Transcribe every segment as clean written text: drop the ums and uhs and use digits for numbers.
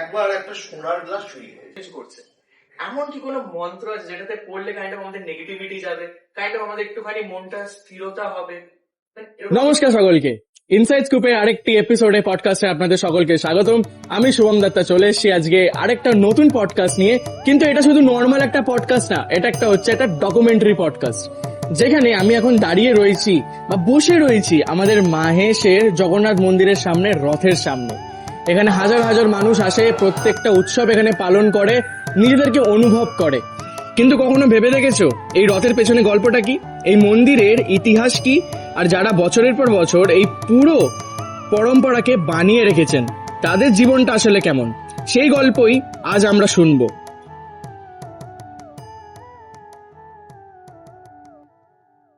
একবার একটা সোনার গ্লাস চুরি হয়েছে। কিছু করছে, এমন কি কোনো মন্ত্র আছে যেটাতে পড়লে কাইন্ড অফ আমাদের নেগেটিভিটি যাবে, কাইন্ড অফ আমাদের একটুখানি মনটা স্থিরতা হবে? নমস্কার সকলকে, ইনসাইড স্কুপের আরেকটি এপিসোডে পডকাস্টে আপনাদের সকলকে স্বাগতম। আমি শুভম দত্তা চলে এসেছি আজকে আরেকটা নতুন পডকাস্ট নিয়ে। কিন্তু এটা শুধু নর্মাল একটা পডকাস্ট না, এটা একটা ডকুমেন্টারি পডকাস্ট, যেখানে আমি এখন দাঁড়িয়ে রয়েছি বা বসে রয়েছি আমাদের মাহেশের জগন্নাথ মন্দিরের সামনে, রথের সামনে। এখানে হাজার হাজার মানুষ আসে, প্রত্যেকটা উৎসব এখানে পালন করে, নিজেদেরকে অনুভব করে। কিন্তু কখনো ভেবে দেখেছো এই রথের পেছনে গল্পটা কি, এই মন্দিরের ইতিহাস কি, আর যারা বছরের পর বছর এই পুরো পরম্পরাকে বানিয়ে রেখেছেন তাদের জীবনটা আসলে কেমন, সেই গল্পই আজ আমরা শুনবো।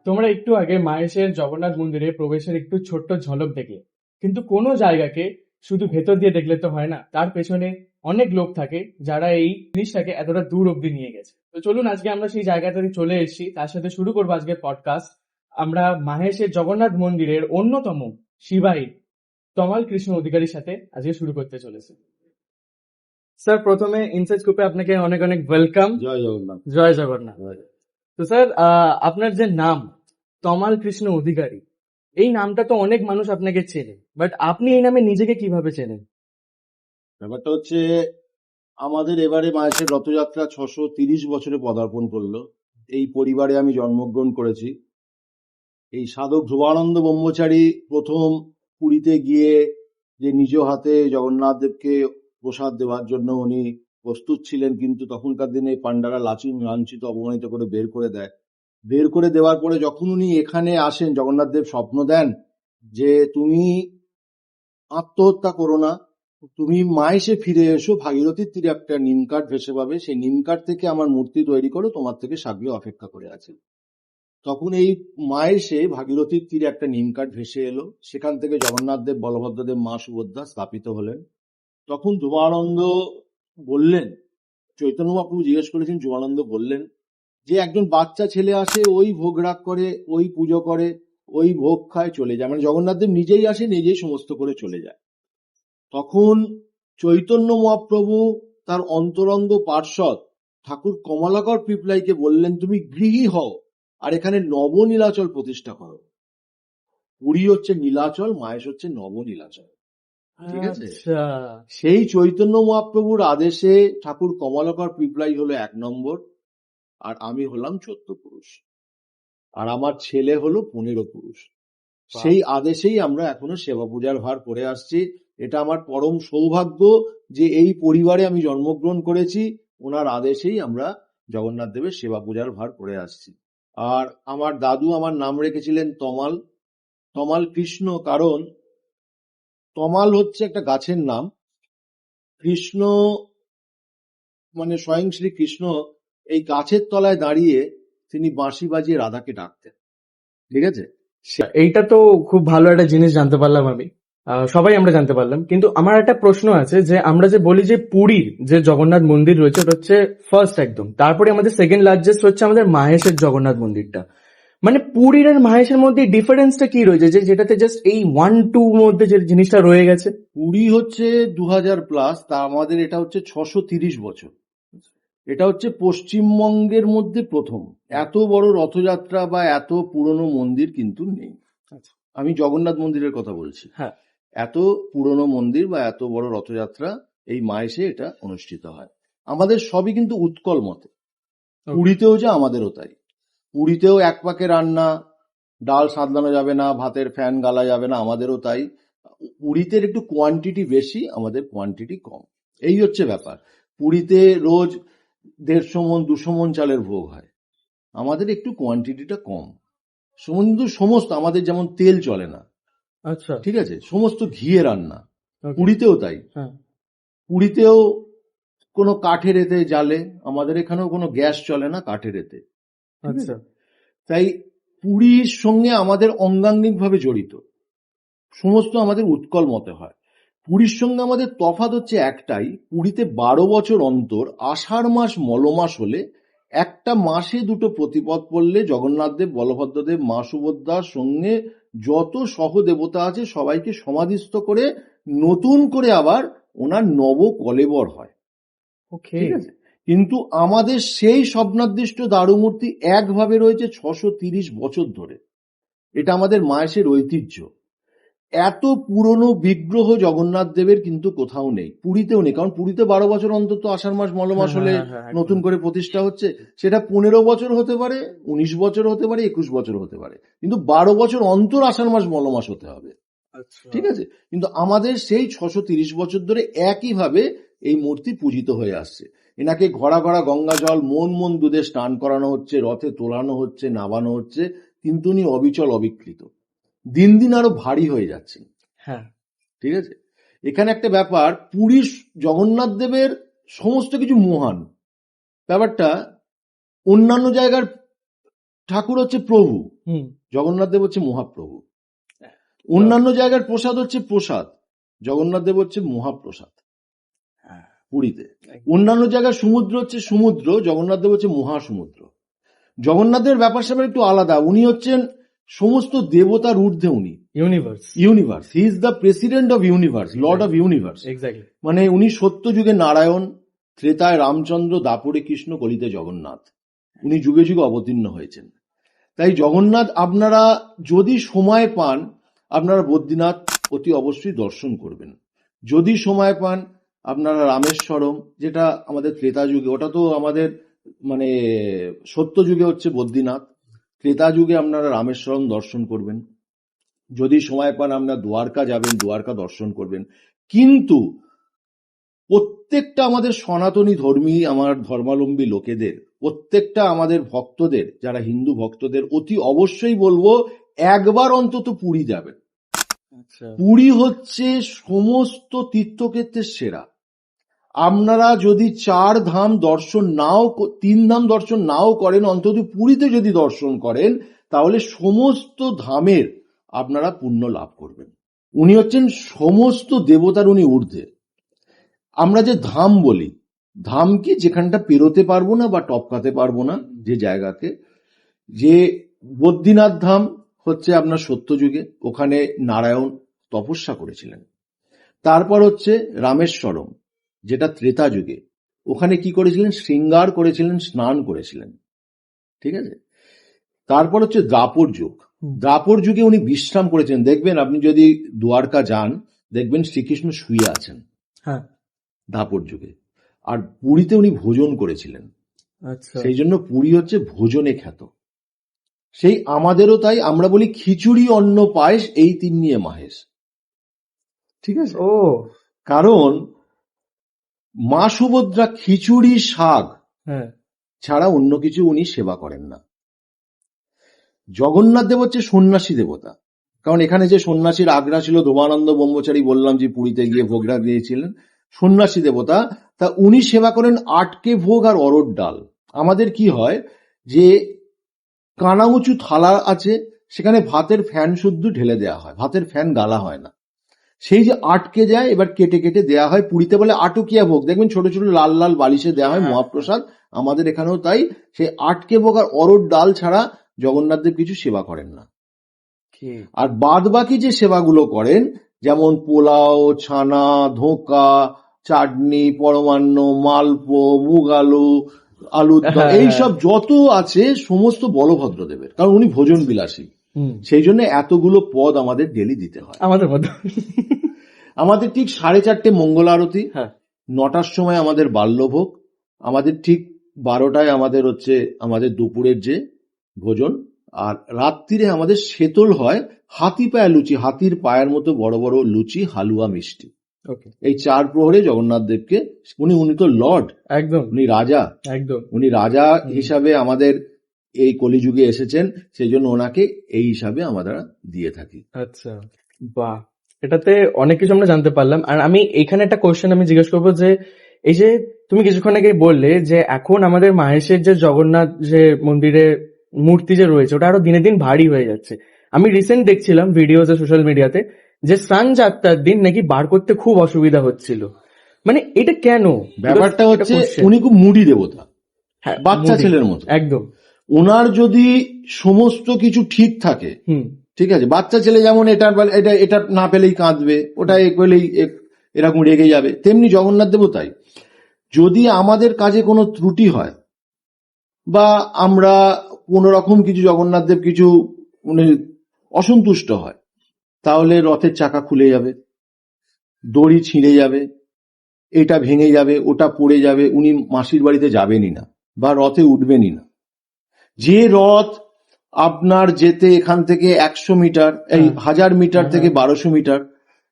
তোমরা একটু আগে মাহেশের জগন্নাথ মন্দিরে প্রবেশের একটু ছোট্ট ঝলক দেখলে, কিন্তু কোনো জায়গাকে শুধু ভেতর দিয়ে দেখলে তো হয় না, তার পেছনে অনেক লোক থাকে যারা এই জিনিসটাকে এতটা দূর অব্দি নিয়ে গেছে। তো চলুন আজকে আমরা সেই জায়গাটাতে চলে এসেছি, তার সাথে শুরু করবো আজকের পডকাস্ট। আমরা মাহেশের জগন্নাথ মন্দিরের অন্যতম শিবাই তমাল কৃষ্ণ অধিকারীর সাথে আজকে শুরু করতে চলেছি। স্যার, প্রথমে ইনসাইড স্কুপে আপনাকে অনেক অনেক ওয়েলকাম। জয় জগন্নাথ। জয় জগন্নাথ। তো স্যার, আপনার যে নাম তমাল কৃষ্ণ অধিকারী, এই নামটা তো অনেক মানুষ আপনাকে চেনে, বাট আপনি এই নামে নিজেকে কিভাবে চেনেন? ব্যাপারটা হচ্ছে, আমাদের এবারে মাহেশের রথযাত্রা 630 বছরে পদার্পণ করলো। এই পরিবারে আমি জন্মগ্রহণ করেছি। এই সাধক ধ্রুবানন্দ ব্রহ্মচারী প্রথম পুরীতে গিয়ে যে নিজ হাতে জগন্নাথ দেবকে প্রসাদ দেওয়ার জন্য উনি প্রস্তুত ছিলেন, কিন্তু তখনকার দিনে পান্ডারা লাঞ্ছিত অপমানিত করে বের করে দেয়। বের করে দেওয়ার পরে যখন উনি এখানে আসেন, জগন্নাথ দেব স্বপ্ন দেন যে তুমি আত্মহত্যা করো না, তুমি মায়েসে ফিরে এসো, ভাগীরথীর তীরে একটা নিম কাঠ ভেসে পাবে, সেই নিম কাঠ থেকে আমার মূর্তি তৈরি করো, তোমার থেকে সাগ্রী অপেক্ষা করে আছে। তখন এই মায়েসে ভাগীরথীর তীরে একটা নিম কাঠ ভেসে এলো, সেখান থেকে জগন্নাথ দেব, বলভদ্রদেব, মা সুভদ্রা স্থাপিত হলেন। তখন ধ্রুবানন্দ বললেন, চৈতন্য মহাপ্রভু জিজ্ঞেস করেছেন, ধ্রুবানন্দ বললেন যে একজন বাচ্চা ছেলে আসে, ওই ভোগ রাগ করে, ওই পুজো করে, ওই ভোগ খায়, চলে যায়। মানে জগন্নাথ দেব নিজেই আসে, নিজেই সমস্ত করে চলে যায়। তখন চৈতন্য মহাপ্রভু তার অন্তরঙ্গ পার্ষদ ঠাকুর কমলাকর পিপলাইকে বললেন, তুমি গৃহী হও আর এখানে নবনীলাচল প্রতিষ্ঠা করো। পুরী হচ্ছে নীলাচল, মাহেশ হচ্ছে নবনীলাচল। ঠিক আছে? সেই চৈতন্য মহাপ্রভুর আদেশে ঠাকুর কমলাকর পিপলাই হলো 1 নম্বর, আর আমি হলাম 14 পুরুষ, আর আমার ছেলে হলো 15 পুরুষ। সেই আদেশেই আমরা এখনো সেবা পূজার ভার করে আসছি। এটা আমার পরম সৌভাগ্য যে এই পরিবারে আমি জন্মগ্রহণ করেছি, ওনার আদেশেই আমরা জগন্নাথ দেবের সেবা পূজার ভার করে আসছি। আর আমার দাদু আমার নাম রেখেছিলেন তমাল, তমাল কৃষ্ণ, কারণ তমাল হচ্ছে একটা গাছের নাম। কৃষ্ণ মানে স্বয়ং শ্রী কৃষ্ণ এই গাছের তলায় দাঁড়িয়ে তিনি বাঁশি বাজিয়ে রাধাকে ডাকতেন। ঠিক আছে? এইটা তো খুব ভালো একটা জিনিস জানতে পারলাম আমি, সবাই আমরা জানতে পারলাম। কিন্তু আমার একটা প্রশ্ন আছে, যে আমরা যে বলি যে পুরীর যে জগন্নাথ মন্দির রয়েছে ওটা হচ্ছে ফার্স্ট একদম, তারপরে আমাদের সেকেন্ড লার্জেস্ট হচ্ছে আমাদের মাহেশের জগন্নাথ মন্দিরটা। মানে পুরীর আর মাহেশের মধ্যে ডিফারেন্সটা কি রয়েছে, যে যেটাতে জাস্ট এই 1-2 মধ্যে যে জিনিসটা রয়ে গেছে? পুরী হচ্ছে 2000+, তা আমাদের এটা হচ্ছে 630 বছর। এটা হচ্ছে পশ্চিমবঙ্গের মধ্যে প্রথম। এত বড় রথযাত্রা বা এত পুরনো মন্দির কিন্তু নেই। আমি জগন্নাথ মন্দিরের কথা বলছি। হ্যাঁ, এত পুরনো মন্দির বা এত বড় রথযাত্রা এই মাহেশে এটা অনুষ্ঠিত হয়। আমাদের সবই কিন্তু উৎকল মতে। পুরীতেও যা, আমাদেরও তাই। পুরীতেও এক পাকে রান্না, ডাল সাদলানো যাবে না, ভাতের ফ্যান গালা যাবে না, আমাদেরও তাই। পুরীতে একটু কোয়ান্টিটি বেশি, আমাদের কোয়ান্টিটি কম, এই হচ্ছে ব্যাপার। পুরীতে রোজ 150 মণ 200 মণ চালের ভোগ হয়, আমাদের একটু কোয়ান্টিটিটা কম। কিন্তু সমস্ত আমাদের যেমন তেল চলে না, আচ্ছা, ঠিক আছে, সমস্ত ঘিয়ে রান্না। পুরীতেও তাই। হ্যাঁ, পুরীতেও কোনো কাঠের এতে জ্বালে, আমাদের এখানেও কোনো গ্যাস চলে না, কাঠের এতে। আচ্ছা, তাই পুরীর সঙ্গে আমাদের অঙ্গাঙ্গিক ভাবে জড়িত, সমস্ত আমাদের উৎকল মতে হয়। পুরীর সঙ্গে আমাদের তফাৎ হচ্ছে একটাই, পুরীতে 12 বছর অন্তর আষাঢ় মাস মলমাস হলে একটা মাসে 2টো প্রতিপদ পড়লে জগন্নাথ দেব, বলভদ্রদেব, মা সুভদ্রার সঙ্গে যত সহদেবতা আছে সবাইকে সমাধিস্থ করে নতুন করে আবার ওনার নব কলেবর হয়, ওকে। ঠিক আছে? কিন্তু আমাদের সেই স্বপ্নাদিষ্ট দারুমূর্তি একভাবে রয়েছে 630 বছর ধরে। এটা আমাদের মায়ের ঐতিহ্য। এত পুরনো বিগ্রহ জগন্নাথ দেবের কিন্তু কোথাও নেই, পুরীতেও নেই। কারণ পুরীতে 12 বছর অন্তত আষাঢ় মাস মলমাস হলে নতুন করে প্রতিষ্ঠা হচ্ছে। সেটা 15 বছর হতে পারে, 19 বছর হতে পারে, 21 বছর হতে পারে, কিন্তু 12 বছর অন্তর আষাঢ় মাস মলমাস হতে হবে, ঠিক আছে? কিন্তু আমাদের সেই 630 বছর ধরে একইভাবে এই মূর্তি পূজিত হয়ে আসছে। এনাকে ঘড়া ঘড়া গঙ্গা জল মন মন দুধে স্নান করানো হচ্ছে, রথে তোলানো হচ্ছে, নামানো হচ্ছে, কিন্তু উনি অবিচল অবিকৃত, দিন দিন আরো ভারী হয়ে যাচ্ছেন, হ্যাঁ, ঠিক আছে? এখানে একটা ব্যাপার, পুরীর জগন্নাথ দেবের সমস্ত কিছু মহান ব্যাপারটা। অন্যান্য জায়গার ঠাকুর হচ্ছে প্রভু, হুম, জগন্নাথ দেব হচ্ছে মহাপ্রভু। অন্যান্য জায়গার প্রসাদ হচ্ছে প্রসাদ, জগন্নাথ দেব হচ্ছে মহাপ্রসাদ পুরীতে। অন্যান্য জায়গার সমুদ্র হচ্ছে সমুদ্র, জগন্নাথ দেব হচ্ছে মহাসমুদ্র। জগন্নাথের ব্যাপার স্যাপার একটু আলাদা, উনি হচ্ছেন সমস্ত দেবতার ঊর্ধ্বে, উনি universe, universe, he is the president of universe, Lord of universe. Exactly. মানে উনি সত্য যুগে নারায়ণ, ত্রেতায় রামচন্দ্র, দাপরে কৃষ্ণ, কলিতে জগন্নাথ। উনি যুগে যুগে অবতীর্ণ হয়েছেন। তাই জগন্নাথ আপনারা যদি সময় পান, আপনারা বদ্রীনাথ অতি অবশ্যই দর্শন করবেন। যদি সময় পান আপনারা রামেশ্বরম, যেটা আমাদের ত্রেতা যুগে, ওটা তো আমাদের মানে সত্য যুগে হচ্ছে বদ্রীনাথ, ত্রেতা যুগে আপনারা রামেশ্বরম দর্শন করবেন। যদি সময় পান আপনারা দ্বারকা যাবেন, দ্বারকা দর্শন করবেন। কিন্তু প্রত্যেকটা আমাদের সনাতনী ধর্মী, আমার ধর্মাবলম্বী লোকেদের, প্রত্যেকটা আমাদের ভক্তদের, যারা হিন্দু ভক্তদের, অতি অবশ্যই বলবো একবার অন্তত পুরী যাবেন। আচ্ছা, পুরী হচ্ছে সমস্ত তীর্থক্ষেত্রের সেরা। আপনারা যদি 4 ধাম দর্শন নাও, 3 ধাম দর্শন নাও করেন, অন্তত পুরীতে যদি দর্শন করেন, তাহলে সমস্ত ধামের আপনারা পুণ্য লাভ করবেন। উনি হচ্ছেন সমস্ত দেবতার উনি ঊর্ধ্বে। আমরা যে ধাম বলি, ধাম কি? যেখানটা পেরোতে পারবো না বা টপকাতে পারবো না যে জায়গাকে। যে বদ্রীনাথ ধাম হচ্ছে আপনার সত্যযুগে, ওখানে নারায়ণ তপস্যা করেছিলেন। তারপর হচ্ছে রামেশ্বরম, যেটা ত্রেতা যুগে, ওখানে কি করেছিলেন? শৃঙ্গার করেছিলেন, স্নান করেছিলেন, ঠিক আছে? তারপর হচ্ছে দ্বাপর যুগ, দ্বাপর যুগে উনি বিশ্রাম করেছেন। দেখবেন আপনি যদি দ্বারকা যান, দেখবেন শ্রীকৃষ্ণ শুয়ে আছেন হ্যাঁ, দ্বাপর যুগে। আর পুরীতে উনি ভোজন করেছিলেন, আচ্ছা, সেই জন্য পুরী হচ্ছে ভোজনে খ্যাত। সেই আমাদেরও তাই, আমরা বলি খিচুড়ি অন্ন পায়েস এই 3 নিয়ে মাহেশ, ঠিক আছে? ও কারণ মা সুভদ্রা খিচুড়ি শাক হ্যাঁ, ছাড়া অন্য কিছু উনি সেবা করেন না। জগন্নাথ দেব হচ্ছে সন্ন্যাসী দেবতা। কারণ এখানে যে সন্ন্যাসীর আগ্রা ছিল, ধোমানন্দ ব্রহ্মচারী বললাম যে পুরীতে গিয়ে ভোগরাগ দিয়েছিলেন, সন্ন্যাসী দেবতা। তা উনি সেবা করেন আটকে ভোগ আর অরড় ডাল। আমাদের কি হয় যে কানা উঁচু থালা আছে, সেখানে ভাতের ফ্যান শুদ্ধ ঢেলে দেওয়া হয়, ভাতের ফ্যান গালা হয় না। সেই যে আটকে যায়, এবার কেটে কেটে দেয়া হয়। পুরীতে বলে আটকিয়া ভোগ, দেখবেন ছোট ছোট লাল লাল বালিশে দেওয়া হয় মহাপ্রসাদ। আমাদের এখানেও তাই। সেই আটকে ভোগ আর অরড় ডাল ছাড়া জগন্নাথ দেব কিছু সেবা করেন না। আর বাদ বাকি যে সেবাগুলো করেন, যেমন পোলাও, ছানা, ধোঁকা, চাটনি, পরমান্ন, মালপো, মুগ আলু, আলুর দম, এইসব যত আছে সমস্ত বলভদ্রদেবের। কারণ উনি ভোজন বিলাসী, সেই জন্য এতগুলো পদ আমাদের ডেলি দিতে হয়। আমাদের মধ্যে আমাদের ঠিক 4:30 মঙ্গল আরতি, হ্যাঁ, 9টার সময় আমাদের বাল্যভোগ, আমাদের ঠিক 12টায় আমাদের হচ্ছে আমাদের দুপুরের যে ভোজন, আর রাত্রিরে আমাদের শেতল হয় হাতি পায়া লুচি, হাতির পায়ের মতো বড় বড় লুচি, হালুয়া, মিষ্টি। ওকে, এই 4 প্রহরে জগন্নাথ দেবকে, উনি তো লর্ড, একদম উনি রাজা, একদম, উনি রাজা হিসাবে আমাদের এই কলিযুগে এসেছেন, সেই জন্য ওনাকে এই হিসাবে আমরা দিয়ে থাকি। আচ্ছা, বাহ, এটাতে অনেক কিছু আমরা জানতে পারলাম। আর আমি এখানে একটা কোশ্চেন আমি জিজ্ঞেস করবো যে এই যে তুমি কিছুক্ষণ আগে বললে যে এখন আমাদের মাহেশের যে জগন্নাথ যে মন্দিরে মূর্তি যে রয়েছে, ওটা আরো দিনে দিন ভারী হয়ে যাচ্ছে। আমি রিসেন্ট দেখছিলাম ভিডিওতে সোশ্যাল মিডিয়াতে যে স্নান যাত্রার দিন নাকি বার করতে খুব অসুবিধা হচ্ছিল। মানে এটা কেন? ব্যাপারটা হচ্ছে question। উনি খুব মুডি দেবতা, হ্যাঁ, বাচ্চা moody, ছেলের মতো। একদম। ওনার যদি সমস্ত কিছু ঠিক থাকে, হুম, ঠিক আছে, বাচ্চা ছেলে যেমন এটা এটা এটা না পেলেই কাঁদবে, ওটা এ পেলেই এরকম রেগে যাবে, তেমনি জগন্নাথ দেবও তাই। যদি আমাদের কাজে কোনো ত্রুটি হয় বা আমরা কোনো রকম কিছু জগন্নাথ দেব কিছু মানে অসন্তুষ্ট হয়, তাহলে রথের চাকা খুলে যাবে, দড়ি ছিঁড়ে যাবে, এটা ভেঙে যাবে, ওটা পড়ে যাবে, উনি মাসির বাড়িতে যাবেনই না বা রথে উঠবেনই না। যে রথ আপনার যেতে এখান থেকে 100 মিটার, এই 1000 মিটার থেকে 1200 মিটার,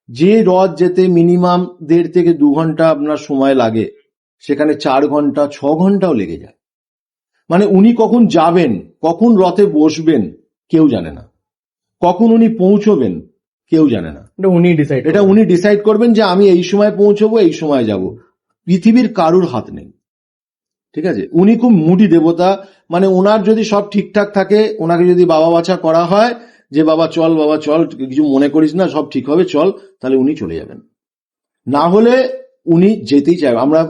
যে রথ যেতে মিনিমাম 1.5 থেকে 2 ঘন্টা আপনার সময় লাগে, সেখানে 4 ঘন্টা 6 ঘন্টাও লেগে যায়। মানে উনি কখন যাবেন, কখন রথে বসবেন কেউ জানে না, কখন উনি পৌঁছবেন কেউ জানে না। এটা উনি ডিসাইড করবেন যে আমি এই সময় পৌঁছবো, এই সময় যাব। পৃথিবীর কারুর হাত নেই, ঠিক আছে? উনি খুব মুডি দেবতা, মানে ওনার যদি সব ঠিকঠাক থাকে, ওনাকে যদি বাবা বাছা করা হয় যে বাবা চল কিছু মনে করিস না, সব ঠিক হবে, চল, তাহলে উনি চলে যাবেন। না হলে উনি যেতেই চাইবেন। আমরা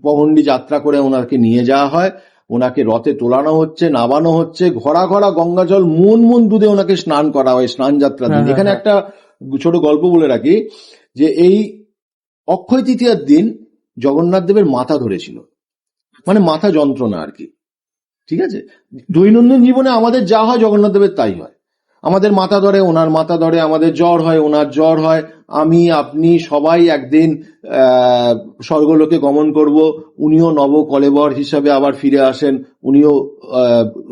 পগন্ডি যাত্রা করে ওনাকে নিয়ে যাওয়া হয়, ওনাকে রথে তোলানো হচ্ছে, নামানো হচ্ছে, ঘরা ঘরা গঙ্গা জল মন দুধে ওনাকে স্নান করা হয় স্নান যাত্রা দিন। এখানে একটা ছোট গল্প বলে রাখি যে এই অক্ষয় তৃতীয়ার দিন জগন্নাথ দেবের মাথা ধরেছিল, মানে মাথা যন্ত্রণা আর কি, ঠিক আছে? দৈনন্দিন জীবনে আমাদের যা হয় জগন্নাথ দেবের তাই হয়। আমাদের মাথা ধরে, ওনার মাথা ধরে, আমাদের জ্বর হয়, ওনার জ্বর হয়, আমি আপনি সবাই একদিন স্বর্গলোকে গমন করব, উনিও নব কলেবর হিসাবে আবার ফিরে আসেন,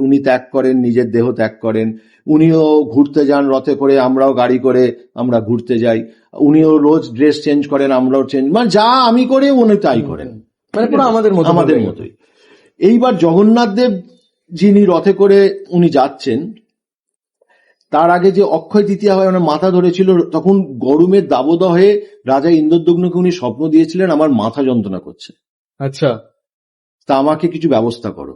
উনি ত্যাগ করেন, নিজের দেহ ত্যাগ করেন, উনিও ঘুরতে যান রথে করে, আমরাও গাড়ি করে আমরা ঘুরতে যাই, উনিও রোজ ড্রেস চেঞ্জ করেন, আমরাও চেঞ্জ, মানে যা আমি করে উনি তাই করেন, মানে পুরো আমাদের মতোই। এইবার জগন্নাথ দেব যিনি রথে করে উনি যাচ্ছেন, তার আগে যে অক্ষয় তৃতীয়া হয়, ওনার মাথা ধরেছিল, তখন গরমের দাবদাহে রাজা ইন্দ্রদগ্নকে উনি স্বপ্ন দিয়েছিলেন আমার মাথা যন্ত্রণা করছে, আচ্ছা, তা আমাকে কিছু ব্যবস্থা করো।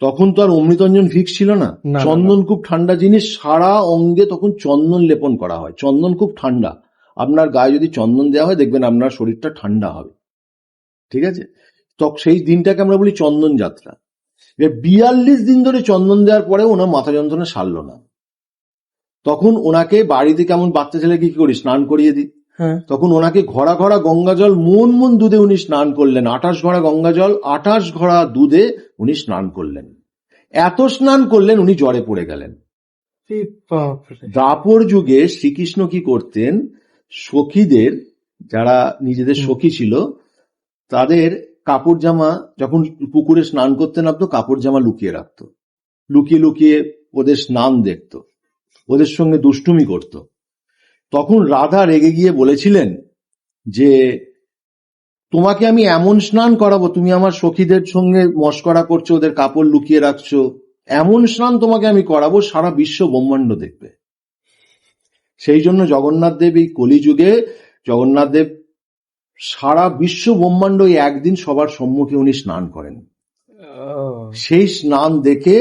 তখন তো আর অমৃতঞ্জন ফিক্স ছিল না, চন্দন খুব ঠান্ডা জিনিস, সারা অঙ্গে তখন চন্দন লেপন করা হয়। চন্দন খুব ঠান্ডা, আপনার গায়ে যদি চন্দন দেওয়া হয় দেখবেন আপনার শরীরটা ঠান্ডা হবে, ঠিক আছে? তো সেই দিনটাকে আমরা বলি চন্দন যাত্রা। 42 দিন ধরে চন্দন দেওয়ার পরে ওনার মাথা যন্ত্রণা সারল না। তখন ওনাকে বাড়িতে কেমন বাচ্চা ছেলেকে কি করি স্নান করিয়ে দিই, তখন ওনাকে ঘরা ঘরা গঙ্গা জল মন দুধে উনি স্নান করলেন। 28 ঘড়া গঙ্গা জল 28 ঘড়া দুধে উনি স্নান করলেন। এত স্নান করলেন উনি জ্বরে পড়ে গেলেন। দ্বাপর যুগে শ্রীকৃষ্ণ কি করতেন, সখীদের, যারা নিজেদের সখী ছিল, তাদের কাপড় জামা যখন পুকুরে স্নান করতে নামতো, কাপড় জামা লুকিয়ে রাখতো, লুকিয়ে লুকিয়ে ওদের স্নান দেখতো, ওদের সঙ্গে দুষ্টুমি করত। তখন রাধা রেগে গিয়ে বলেছিলেন যে তোমাকে আমি এমন স্নান করাবো, তুমি আমার সখীদের সঙ্গে মশকরা করছো, ওদের কাপড় লুকিয়ে রাখছো, এমন স্নান তোমাকে আমি করাবো সারা বিশ্ব ব্রহ্মাণ্ড দেখবে। সেই জন্য জগন্নাথ দেব এই কলিযুগে, জগন্নাথ দেব সারা বিশ্ব ব্রহ্মাণ্ড একদিন সবার সম্মুখে উনি স্নান করেন। সেই স্নান দেখে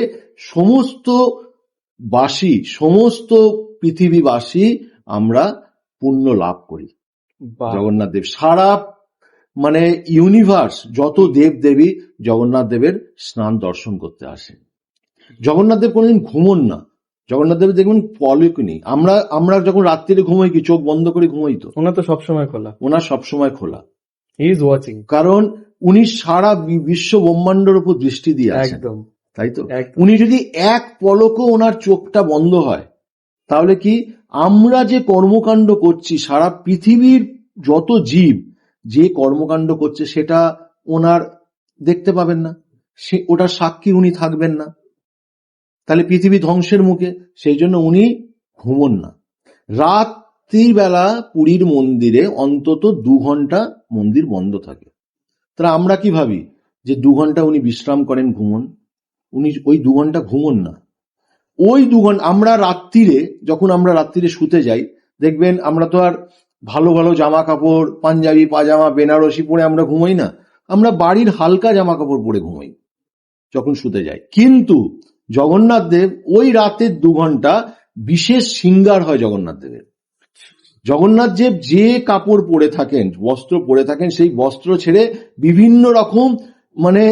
সমস্ত পৃথিবীবাসী আমরা পুণ্য লাভ করি। জগন্নাথ দেব সারা মানে ইউনিভার্স যত দেব দেবী জগন্নাথ দেবের স্নান দর্শন করতে আসে। জগন্নাথ দেব কোনোদিন ঘুমন না, জগন্নাথ দেব দেখবেন পলক নেই। আমরা যখন রাত্রিরে ঘুমাই কি চোখ বন্ধ করে ঘুমাই? তো ওনার তো সবসময় খোলা, ওনার সবসময় খোলা, হি ইজ ওয়াচিং, কারণ উনি সারা বিশ্ব ব্রহ্মাণ্ডের উপর দৃষ্টি দিয়ে আছেন, তাই তো? উনি যদি এক পলকও ওনার চোখটা বন্ধ হয়, তাহলে কি আমরা যে কর্মকাণ্ড করছি, সারা পৃথিবীর যত জীব যে কর্মকাণ্ড করছে সেটা ওনার দেখতে পাবেন না, ওটার সাক্ষী উনি থাকবেন না, তাহলে পৃথিবী ধ্বংসের মুখে। সেই জন্য উনি ঘুমন না। রাত্রির বেলা পুরীর মন্দিরে অন্তত 2 ঘন্টা মন্দির বন্ধ থাকে। তাহলে আমরা কি ভাবি যে 2 ঘন্টা উনি বিশ্রাম করেন, ঘুমন? উনি ওই 2 ঘন্টা ঘুমন না। ওই 2 ঘন্টা আমরা রাত্রিরে, যখন আমরা রাত্রিরে শুতে যাই, দেখবেন আমরা তো আর ভালো ভালো জামা কাপড়, পাঞ্জাবি পাজামা বেনারসি পরে আমরা ঘুমাই না, আমরা বাড়ির হালকা জামা কাপড় পরে ঘুমাই যখন শুতে যাই। কিন্তু জগন্নাথ দেব ওই রাতের 2 ঘন্টা বিশেষ শৃঙ্গার হয় জগন্নাথ দেবের। জগন্নাথ দেব যে কাপড় পরে থাকেন, বস্ত্র পরে থাকেন, সেই বস্ত্র ছেড়ে বিভিন্ন রকম মানে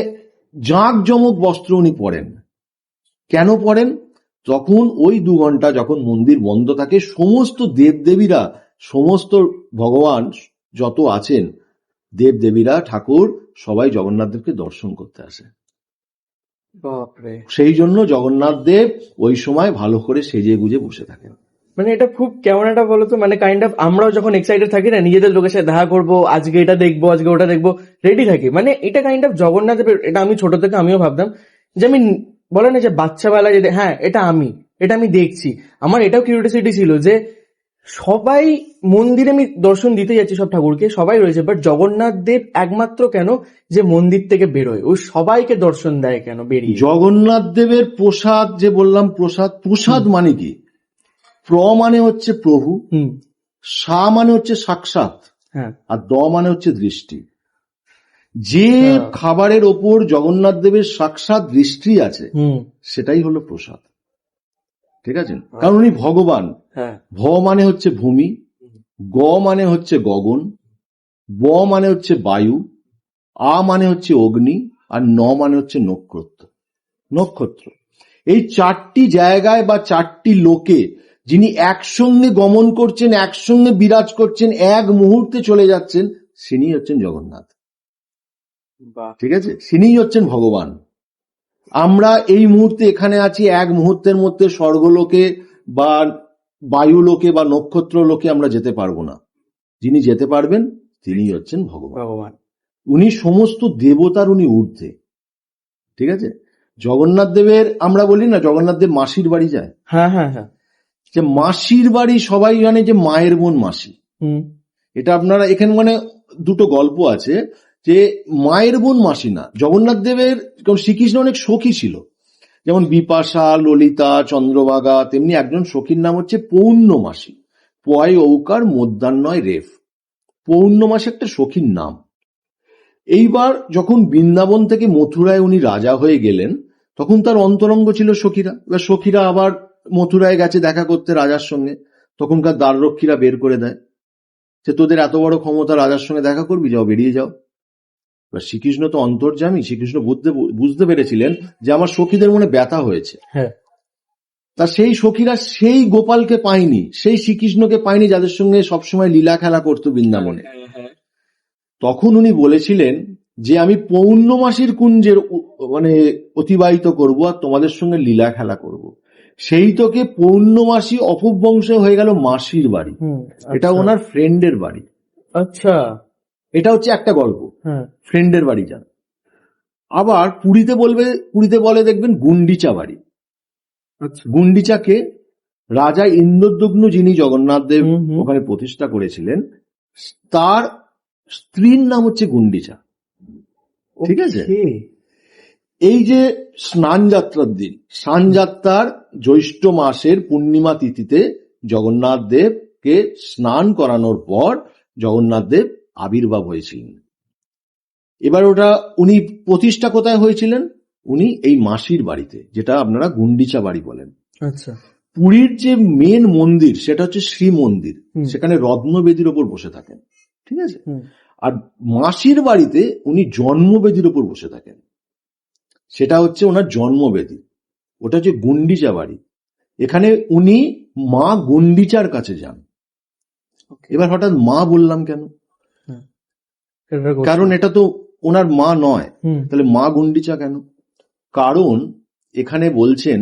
জাঁকজমক বস্ত্র উনি পরেন। কেন পরেন? তখন ওই 2 ঘন্টা যখন মন্দির বন্ধ থাকে, সমস্ত দেবদেবীরা, সমস্ত ভগবান যত আছেন দেব দেবীরা ঠাকুর সবাই জগন্নাথ দেবকে দর্শন করতে আসে। বাপরে, সেই জন্য জগন্নাথ দেব ওই সময় ভালো করে সেজে গুজে বসে থাকেন। মানে এটা খুব কেমন একটা বলতো, মানে কাইন্ড অফ আমরাও যখন এক্সাইটেড থাকি না নিজেদের লোকের সাথে দেখা করবো, আজকে এটা দেখবো আজকে ওটা দেখবো, রেডি থাকি। মানে এটা কাইন্ড অফ জগন্নাথ দেবের, এটা আমি ছোট থেকে আমিও ভাবতাম যে আমি, বলে না যে বাচ্চাবেলায় যে হ্যাঁ এটা আমি দেখছি, আমার এটাও কিউরিওসিটি ছিল যে সবাই মন্দিরে, আমি দর্শন দিতে যাচ্ছি সব ঠাকুরকে, সবাই রয়েছে, বাট জগন্নাথ দেব একমাত্র কেন যে মন্দির থেকে বেরোয়, ও সবাইকে দর্শন দেয় কেন বেরিয়ে? জগন্নাথ দেবের প্রসাদ, যে বললাম প্রসাদ মানে কি? প্র মানে হচ্ছে প্রভু, হুম, সা মানে হচ্ছে সাক্ষাৎ, হ্যাঁ, আর দ মানে হচ্ছে দৃষ্টি। যে হ্যাঁ। খাবারের ওপর জগন্নাথ দেবের সাক্ষাৎ দৃষ্টি আছে হুম, সেটাই হলো প্রসাদ। ঠিক আছে? কারণ উনি ভগবান। হ্যাঁ, ভ মানে হচ্ছে ভূমি, গ মানে হচ্ছে গগন, ব মানে হচ্ছে বায়ু, আ মানে হচ্ছে অগ্নি, আর ন মানে হচ্ছে নক্ষত্র। এই চারটি জায়গায় বা চারটি লোকে যিনি একসঙ্গে গমন করছেন, একসঙ্গে বিরাজ করছেন, এক মুহূর্তে চলে যাচ্ছেন, তিনি হচ্ছেন জগন্নাথ। বাহ, ঠিক আছে? তিনিই হচ্ছেন ভগবান। আমরা এই মুহূর্তে এখানে আছি, এক মুহূর্তের মধ্যে স্বর্গলোকে বা বায়ুলোকে বা নক্ষত্র লোকে আমরা যেতে পারবো না। যিনি যেতে পারবেন তিনি হচ্ছেন ভগবান। ভগবান। উনি সমস্ত দেবতার উনি ঊর্ধ্বে। ঠিক আছে? জগন্নাথ দেবের, আমরা বলি না জগন্নাথ দেব মাসির বাড়ি যায়, হ্যাঁ হ্যাঁ হ্যাঁ, যে মাসির বাড়ি সবাই জানে যে মায়ের বোন মাসি। হুম, এটা আপনারা এখানে মানে দুটো গল্প আছে যে মায়ের বোন মাসি না। জগন্নাথ দেবের, কারণ শ্রীকৃষ্ণ অনেক সখী ছিল, যেমন বিপাশা, ললিতা, চন্দ্রভাগা, তেমনি একজন সখীর নাম হচ্ছে পৌর্ণমাসী। পয় ঔকার মধ্যাহ্নয় রেফ, পৌর্ণমাসী একটা সখীর নাম। এইবার যখন বৃন্দাবন থেকে মথুরায় উনি রাজা হয়ে গেলেন, তখন তার অন্তরঙ্গ ছিল সখীরা। এবার সখীরা আবার মথুরায় গেছে দেখা করতে রাজার সঙ্গে, তখনকার দ্বাররক্ষীরা বের করে দেয় যে তোদের এত বড় ক্ষমতা, রাজার সঙ্গে দেখা করবি, যাও বেরিয়ে যাও। এবার শ্রীকৃষ্ণ তো অন্তর্যামী, শ্রীকৃষ্ণ বুঝতে পেরেছিলেন যে আমার সখীদের মনে ব্যথা হয়েছে। হ্যাঁ, তা সেই সখীরা সেই গোপালকে পায়নি, সেই শ্রীকৃষ্ণকে পায়নি যাদের সঙ্গে সবসময় লীলা খেলা করতো বৃন্দাবনে। তখন উনি বলেছিলেন যে আমি পৌর্ণমাসীর কুঞ্জের মানে অতিবাহিত করব আর তোমাদের সঙ্গে লীলা খেলা করব। সেই তোকে পৌর্ণমাসী অপবংশ হয়ে গেল মাসির বাড়ি। হুম, এটা আচ্ছা, ওনার ফ্রেন্ডের বাড়ি। আচ্ছা, এটা হচ্ছে একটা গল্প, হ্যাঁ, ফ্রেন্ডের বাড়ি যান। আবার পুরীতে বলে দেখবেন গুন্ডিচা বাড়ি। আচ্ছা, গুন্ডিচাকে রাজা ইন্দ্রদ্যুম্ন, যিনি জগন্নাথ দেব হুম, হুম, ওখানে প্রতিষ্ঠা করেছিলেন, তার স্ত্রীর নাম হচ্ছে গুন্ডিচা। ঠিক আছে? Okay, এই যে স্নান যাত্রার দিন, স্নান যাত্রার জ্যৈষ্ঠ মাসের পূর্ণিমা তিথিতে জগন্নাথ দেবকে স্নান করানোর পর জগন্নাথ দেব আবির্ভাব হয়েছিলেন। এবার ওটা উনি প্রতিষ্ঠা কোথায় হয়েছিলেন? উনি এই মাসির বাড়িতে, যেটা আপনারা গুন্ডিচা বাড়ি বলেন। আচ্ছা, পুরীর যে মেন মন্দির সেটা হচ্ছে শ্রী মন্দির, হুম, সেখানে রত্নবেদির ওপর বসে থাকেন। ঠিক আছে? হুম, আর মাসির বাড়িতে উনি জন্মবেদির ওপর বসে থাকেন, সেটা হচ্ছে ওনার জন্মবেদি, ওটা হচ্ছে গুন্ডিচা বাড়ি। এখানে উনি মা গুন্ডিচার কাছে যান। okay, এবার হঠাৎ মা বললাম কেন? এবার বলছি। কারণ এটা তো ওনার মা নয়, হুম, তাহলে মা গুন্ডিচা কেন? কারণ এখানে বলছেন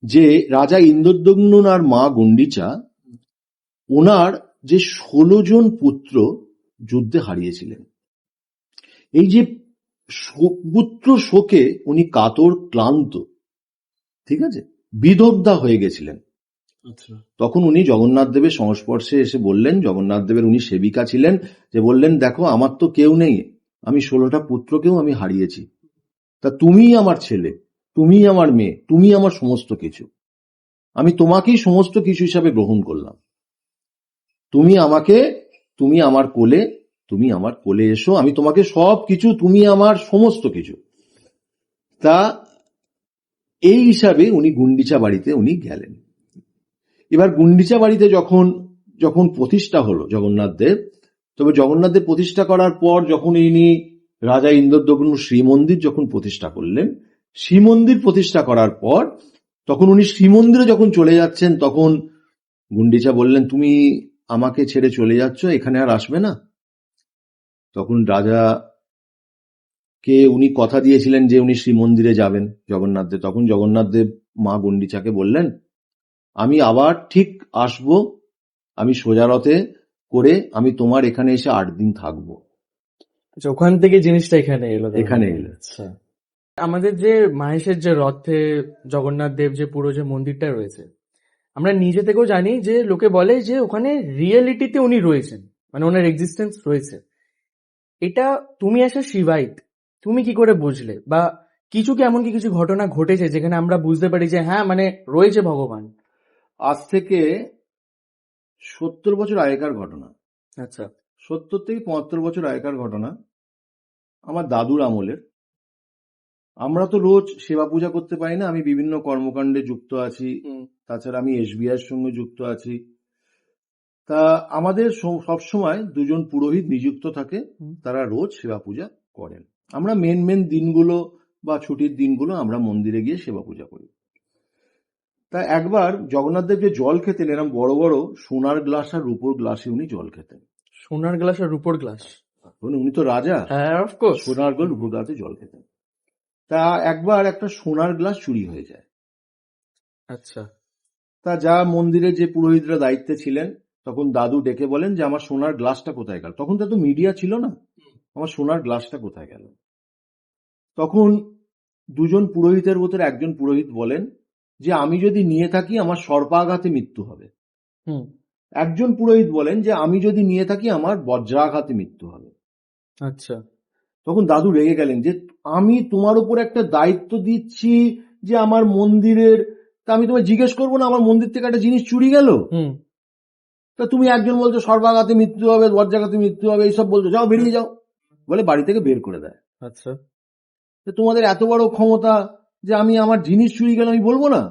যে রাজা ইন্দ্রদ্যুম্ন আর মা গুন্ডিচা ওনার যে 16 জন পুত্র যুদ্ধে হারিয়েছিলেন, এই যে পুত্র শোকে উনি কাতর, ক্লান্ত, ঠিক আছে, বিদগ্ধা হয়ে গেছিলেন। আচ্ছা, তখন উনি জগন্নাথ দেবের সংস্পর্শে এসে বললেন, জগন্নাথ দেবের উনি সেবিকা ছিলেন, যে বললেন দেখো আমার তো কেউ নেই, আমি 16টা পুত্রকেও আমি হারিয়েছি, তা তুমিই আমার ছেলে, তুমিই আমার মেয়ে, তুমি আমার সমস্ত কিছু, আমি তোমাকেই সমস্ত কিছু হিসাবে গ্রহণ করলাম, তুমি আমার কোলে এসো, আমি তোমাকে সব কিছু, তুমি আমার সমস্ত কিছু। তা এই হিসাবে উনি গুন্ডিচা বাড়িতে উনি গেলেন। এবার গুন্ডিচা বাড়িতে যখন প্রতিষ্ঠা হলো জগন্নাথ দেব, তবে জগন্নাথ দেব প্রতিষ্ঠা করার পর যখন ইনি রাজা ইন্দ্রদ্যুম্ন শ্রীমন্দির যখন প্রতিষ্ঠা করলেন, শ্রীমন্দির প্রতিষ্ঠা করার পর তখন উনি শ্রীমন্দিরে যখন চলে যাচ্ছেন, তখন গুন্ডিচা বললেন তুমি আমাকে ছেড়ে চলে যাচ্ছ, এখানে আর আসবে না? তখন রাজা কে উনি কথা দিয়েছিলেন যে উনি শ্রীমন্দিরে যাবেন জগন্নাথ দেব। তখন জগন্নাথ দেব মা গন্ডিচাকে বললেন, আমি আবার ঠিক আসব, আমি সোজা রথে করে আমি তোমার এখানে এসে 8 দিন থাকবো। আচ্ছা, ওখান থেকে জিনিসটা এখানে এলো তাহলে। এখানে এলো। আচ্ছা, আমাদের যে মাহেশের যে রথে জগন্নাথ দেব যে পুরো যে মন্দিরটা রয়েছে, আমরা নিজে থেকেও জানি যে লোকে বলে যে ওখানে রিয়েলিটিতে উনি রয়েছেন, মানে ওনার এক্সিস্টেন্স রয়েছে। এটা তুমি আসলে শিবাইত, তুমি কি করে বুঝলে, বা কিছু কি এমন কি কিছু ঘটনা ঘটেছে যেখানে আমরা বুঝতে পারি যে হ্যাঁ মানে রয়েছে ভগবান? আজ থেকে 70 বছর আগেকার ঘটনা, আচ্ছা। 70 থেকে 75 বছর আগেকার ঘটনা। আমার দাদুর আমলের। আমরা তো রোজ সেবা পূজা করতে পারি না, আমি বিভিন্ন কর্মকাণ্ডে যুক্ত আছি, তাছাড়া আমি SBI এর সঙ্গে যুক্ত আছি। তা আমাদের সবসময় 2 জন পুরোহিত নিযুক্ত থাকে, তারা রোজ সেবা পূজা করেন। আমরা মেন দিনগুলো বা ছুটির দিনগুলো আমরা মন্দিরে গিয়ে সেবা পূজা করি। তা একবার জগন্নাথ দেব যে জল খেতেন, এরকম বড় বড় সোনার গ্লাস আর রূপোর গ্লাসে উনি জল খেতেন। সোনার গ্লাস আর রূপোর গ্লাস? উনি তো রাজা, হ্যাঁ অফকোর্স। সোনার গ্লাস রূপোর গ্লাসে জল খেতেন। তা একবার একটা সোনার গ্লাস চুরি হয়ে যায়। আচ্ছা। তা যা মন্দিরের যে পুরোহিতরা দায়িত্বে ছিলেন, তখন দাদু ডেকে বলেন যে আমার সোনার গ্লাসটা কোথায় গেল। তখন তো মিডিয়া ছিল না, আমার সোনার গ্লাসটা কোথায় গেল। তখন 2 জন পুরোহিতের ভিতরে একজন পুরোহিত বলেন যে আমি যদি নিয়ে থাকি আমার সর্পাঘাতে মৃত্যু হবে। একজন পুরোহিত বলেন যে আমি যদি নিয়ে থাকি আমার বজ্রাঘাতে মৃত্যু হবে। আচ্ছা। তখন দাদু রেগে গেলেন যে আমি তোমার উপর একটা দায়িত্ব দিচ্ছি যে আমার মন্দিরের, তা আমি তোমায় জিজ্ঞেস করবো না আমার মন্দির থেকে একটা জিনিস চুরি গেল? তা তুমি একজন বলছো সর্বাঘাতে মৃত্যু হবে, বজ্রাঘাতে মৃত্যু হবে, এইসব বলছো, যাও বেরিয়ে যাও বলে বাড়ি থেকে বের করে দেয়। আচ্ছা। তোমাদের এত বড় ক্ষমতা যে আমি আমার জিনিস চুরি গেল আমি বলবো না?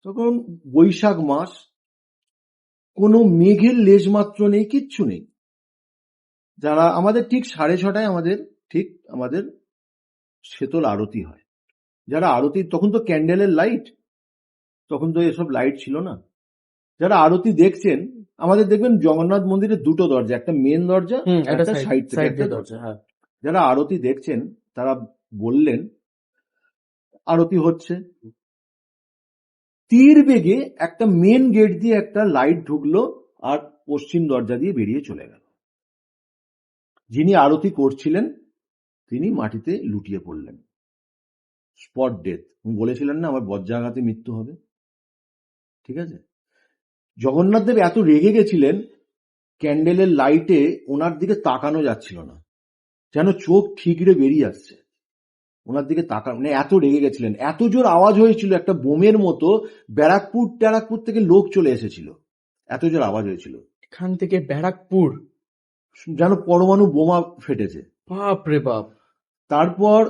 তখন বৈশাখ মাস, কোনো মেঘের লেজ মাত্র নেই, কিচ্ছু নেই। যারা আমাদের ঠিক 6:30 আমাদের শীতল আরতি হয়। যারা আরতি, তখন তো ক্যান্ডেলের লাইট, তখন তো এসব লাইট ছিল না। যারা আরতি দেখছেন, আমাদের দেখবেন জগন্নাথ মন্দিরে 2টো দরজা, একটা মেন দরজা, একটা সাইড থেকে একটা দরজা। যারা আরতি দেখছেন তারা বললেন আরতি হচ্ছে, তীর বেগে একটা মেন গেট দিয়ে একটা লাইট ঢুকলো আর পশ্চিম দরজা দিয়ে বেরিয়ে চলে গেল। যিনি আরতি করছিলেন তিনি মাটিতে লুটিয়ে পড়লেন, স্পট ডেথ। বলেছিলেন না আমার বজ্রাঘাতে মৃত্যু হবে, ঠিক আছে। জগন্নাথ দেব এত রেগে গেছিলেন, ক্যান্ডেলের লাইটে ওনার দিকে তাকানো যাচ্ছিল না, যেন চোখ ঠিকরে বেরিয়ে আসছে ওনার দিকে তাকানো, মানে এত রেগে গেছিলেন। এত জোর আওয়াজ হয়েছিল, একটা বোমের মতো, ব্যারাকপুর থেকে লোক চলে এসেছিল, এত জোর আওয়াজ হয়েছিল। এখান থেকে ব্যারাকপুর যেন পরমাণু বোমা ফেটেছে, বাপ রে বাপ। তারপর